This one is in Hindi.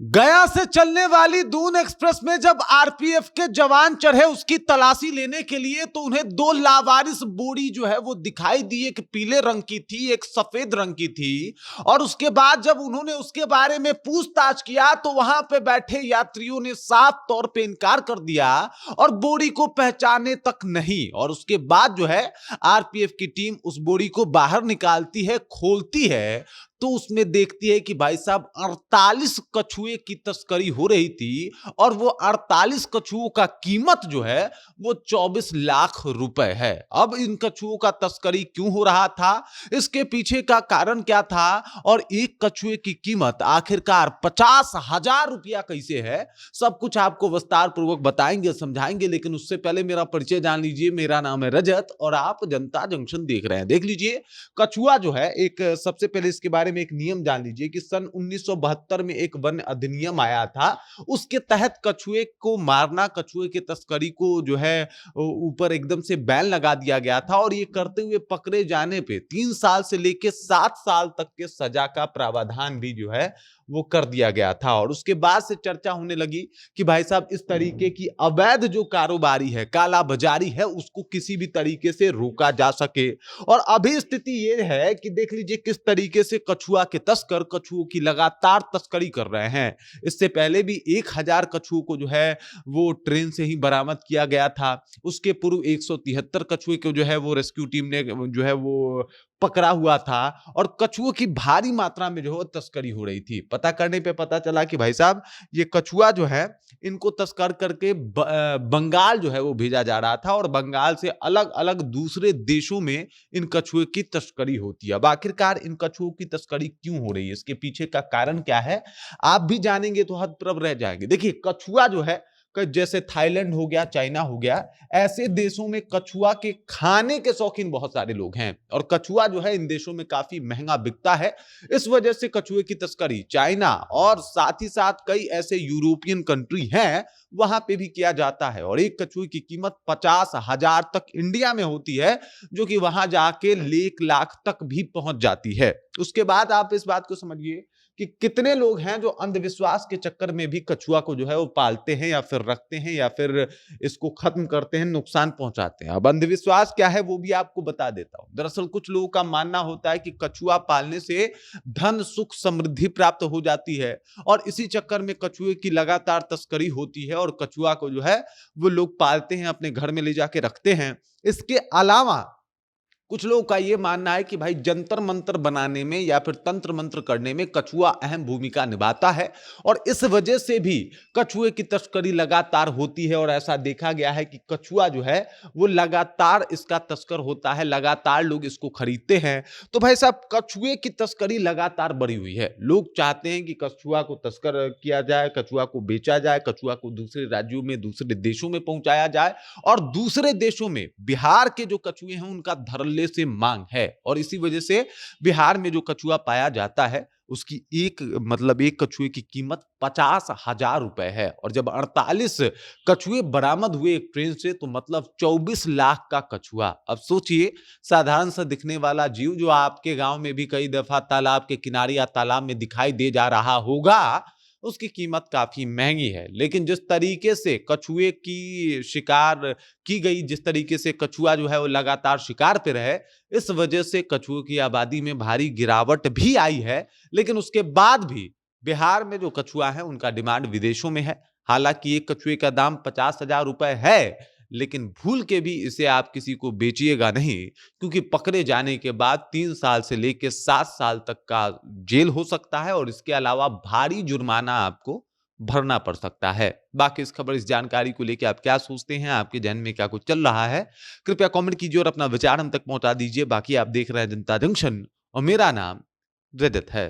गया से चलने वाली दून एक्सप्रेस में जब आरपीएफ के जवान चढ़े उसकी तलाशी लेने के लिए तो उन्हें दो लावारिस बोरी जो है वो दिखाई दी। एक पीले रंग की थी, एक सफेद रंग की थी। और उसके बाद जब उन्होंने उसके बारे में पूछताछ किया तो वहां पे बैठे यात्रियों ने साफ तौर पे इनकार कर दिया और बोरी को पहचाने तक नहीं। और उसके बाद जो है आरपीएफ की टीम उस बोरी को बाहर निकालती है, खोलती है तो उसमें देखती है कि भाई साहब 48 कछुए की तस्करी हो रही थी। और वो 48 कछुओं का कीमत जो है वो 24 लाख रुपए है। अब इन कछुओं का तस्करी क्यों हो रहा था, इसके पीछे का कारण क्या था और एक कछुए की कीमत आखिरकार 50,000 रुपया कैसे है, सब कुछ आपको विस्तार पूर्वक बताएंगे, समझाएंगे। लेकिन उससे पहले मेरा परिचय जान लीजिए। मेरा नाम है रजत और आप जनता जंक्शन देख रहे हैं। देख लीजिए, कछुआ जो है एक, सबसे पहले इसके बारे में एक नियम जान लीजिए कि सन 1972 में एक वन अधिनियम आया था। उसके तहत कछुए को मारना, कछुए के तस्करी को जो है ऊपर एकदम से बैन लगा दिया गया था। और ये करते हुए पकड़े जाने पे 3 साल से लेकर 7 साल तक के सजा का प्रावधान भी जो है वो कर दिया गया था। और उसके बाद से चर्चा होने लगी कि भाई साहब इस तरीके की अवैध जो कारोबारी है, काला बाजारी है, उसको किसी भी तरीके से रोका जा सके। और अभी स्थिति ये है कि देख लीजिए किस तरीके से कछुआ के तस्कर कछुओं की लगातार तस्करी कर रहे हैं। इससे पहले भी 1000 कछुओं को जो है वो ट्रेन से ही बरामद किया गया था। उसके पूर्व 173 कछुए को जो है वो रेस्क्यू टीम ने जो है वो पकड़ा हुआ था। और कछुओं की भारी मात्रा में जो है तस्करी हो रही थी। पता करने पे पता चला कि भाई साहब ये कछुआ जो है इनको तस्कर करके बंगाल जो है वो भेजा जा रहा था और बंगाल से अलग अलग दूसरे देशों में इन कछुए की तस्करी होती है। अब आखिरकार इन कछुओं की तस्करी क्यों हो रही है, इसके पीछे का कारण क्या है, आप भी जानेंगे तो हतप्रभ रह जाएंगे। देखिए, कछुआ जो है जैसे थाईलैंड हो गया, चाइना हो गया, ऐसे देशों में कछुआ के खाने के शौकीन बहुत सारे लोग हैं। और कछुआ जो है इन देशों में काफी महंगा बिकता है। इस वजह से कछुए की तस्करी चाइना और साथ ही साथ कई ऐसे यूरोपियन कंट्री हैं वहां पे भी किया जाता है। और एक कछुए की कीमत 50,000 तक इंडिया में होती है, जो कि वहां जाके 1 लाख तक भी पहुंच जाती है। उसके बाद आप इस बात को समझिए कि कितने लोग हैं जो अंधविश्वास के चक्कर में भी कछुआ को जो है वो पालते हैं या फिर रखते हैं या फिर इसको खत्म करते हैं, नुकसान पहुंचाते हैं। अब अंधविश्वास क्या है वो भी आपको बता देता हूं। दरअसल कुछ लोगों का मानना होता है कि कछुआ पालने से धन, सुख, समृद्धि प्राप्त हो जाती है और इसी चक्कर में कछुए की लगातार तस्करी होती है और कछुआ को जो है वो लोग पालते हैं, अपने घर में ले जाके रखते हैं। इसके अलावा कुछ लोगों का यह मानना है कि भाई जंतर मंतर बनाने में या फिर तंत्र मंत्र करने में कछुआ अहम भूमिका निभाता है और इस वजह से भी कछुए की तस्करी लगातार होती है। और ऐसा देखा गया है कि कछुआ जो है वो लगातार इसका तस्कर होता है, लगातार लोग इसको खरीदते हैं। तो भाई साहब कछुए की तस्करी लगातार बढ़ी हुई है। लोग चाहते हैं कि कछुआ को तस्कर किया जाए, कछुआ को बेचा जाए, कछुआ को दूसरे राज्यों में, दूसरे देशों में पहुंचाया जाए। और दूसरे देशों में बिहार के जो कछुए हैं उनका धड़ल्ले से मांग है। और इसी वजह से बिहार में जो कछुआ पाया जाता है उसकी एक कछुए की कीमत 50,000 रुपए है। और जब 48 कछुए बरामद हुए एक ट्रेन से तो मतलब 24 लाख का कछुआ। अब सोचिए, साधारण सा दिखने वाला जीव जो आपके गांव में भी कई दफा तालाब के किनारे या तालाब में दिखाई दे जा रहा होगा, उसकी कीमत काफी महंगी है। लेकिन जिस तरीके से कछुए की शिकार की गई, जिस तरीके से कछुआ जो है वो लगातार शिकार पे रहे, इस वजह से कछुओं की आबादी में भारी गिरावट भी आई है। लेकिन उसके बाद भी बिहार में जो कछुआ है उनका डिमांड विदेशों में है। हालांकि एक कछुए का दाम 50,000 रुपए है, लेकिन भूल के भी इसे आप किसी को बेचिएगा नहीं, क्योंकि पकड़े जाने के बाद 3 साल से लेकर 7 साल तक का जेल हो सकता है और इसके अलावा भारी जुर्माना आपको भरना पड़ सकता है। बाकी इस खबर, इस जानकारी को लेकर आप क्या सोचते हैं, आपके जहन में क्या कुछ चल रहा है, कृपया कमेंट कीजिए और अपना विचार हम तक पहुंचा दीजिए। बाकी आप देख रहे हैं जनता जंक्शन और मेरा नाम रजत है।